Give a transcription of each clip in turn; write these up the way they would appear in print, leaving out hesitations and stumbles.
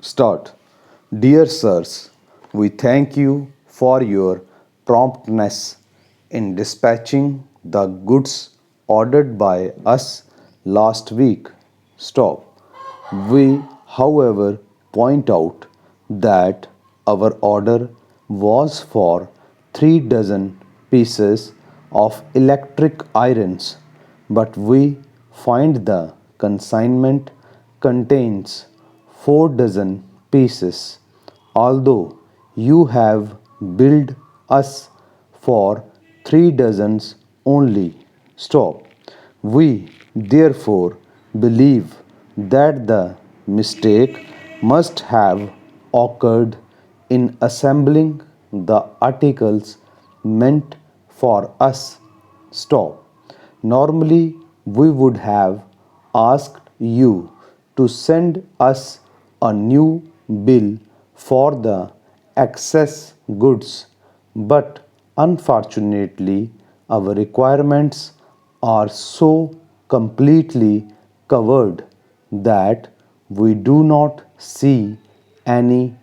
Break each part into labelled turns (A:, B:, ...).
A: Start. Dear sirs, we thank you for your promptness in dispatching the goods ordered by us last week. Stop. We, however, point out that our order was for 3 dozen pieces of electric irons, but we find the consignment contains 4 dozen pieces. Although you have billed us for 3 dozens only. Stop. We therefore believe that the mistake must have occurred in assembling the articles meant for us. Stop. Normally, we would have asked you to send us a new bill for the excess goods, but unfortunately, our requirements are so completely covered that we do not see any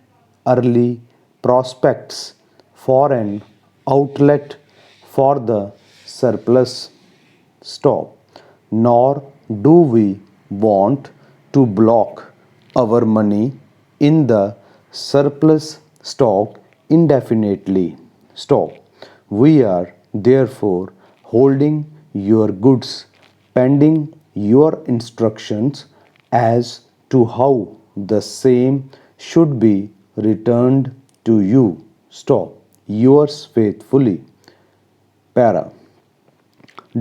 A: early prospects for an outlet for the surplus stock, nor do we want to block our money in the surplus stock indefinitely. Stop. We are therefore holding your goods pending your instructions as to how the same should be returned to you. Stop. Yours faithfully. Para.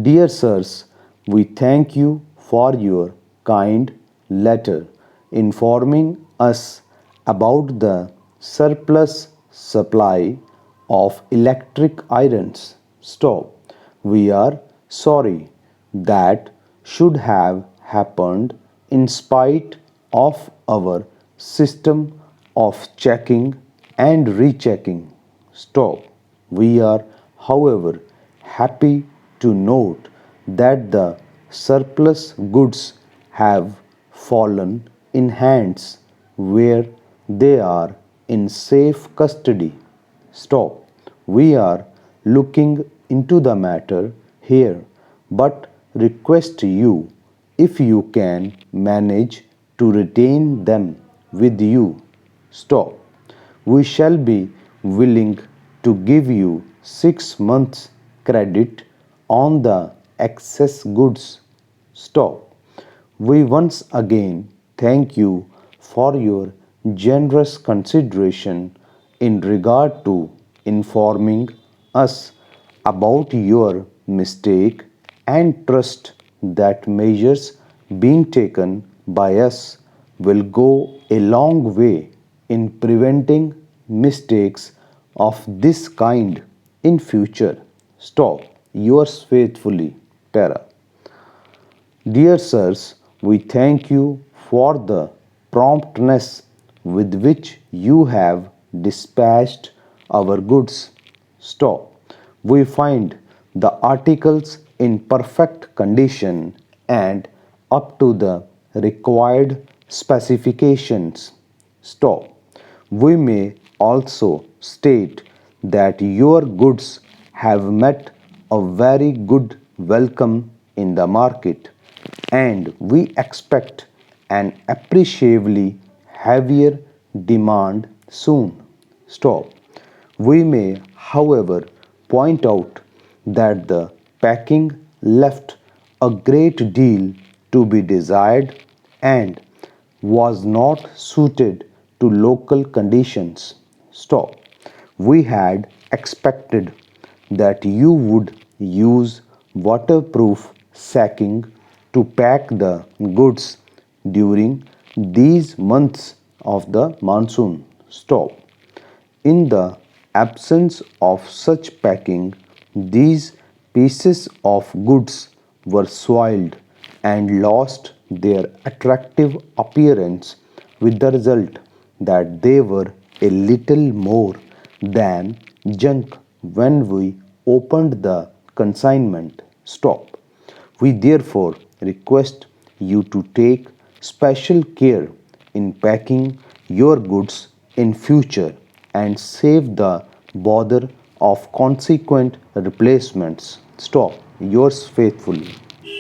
A: Dear sirs, we thank you for your kind letter informing us about the surplus supply of electric irons. Stop. We are sorry that should have happened in spite of our system of checking and rechecking. Stop. We are, however, happy to note that the surplus goods have fallen in hands where they are in safe custody. Stop. We are looking into the matter here, but request you if you can manage to retain them with you. Stop. We shall be willing to give you 6 months credit on the excess goods. Stop. We once again thank you for your generous consideration in regard to informing us about your mistake and trust that measures being taken by us will go a long way in preventing mistakes of this kind in future. Stop. Yours faithfully, Para. Dear sirs, we thank you for the promptness with which you have dispatched our goods. Stop. We find the articles in perfect condition and up to the required specifications. Stop. We may also state that your goods have met a very good welcome in the market, and we expect an appreciably heavier demand soon. Stop. We may, however, point out that the packing left a great deal to be desired and was not suited to local conditions. Stop. We had expected that you would use waterproof sacking to pack the goods during these months of the monsoon. Stop. In the absence of such packing, these pieces of goods were soiled and lost their attractive appearance, with the result that they were a little more than junk when we opened the consignment. Stop. We therefore request you to take special care in packing your goods in future and save the bother of consequent replacements. Stop. Yours faithfully.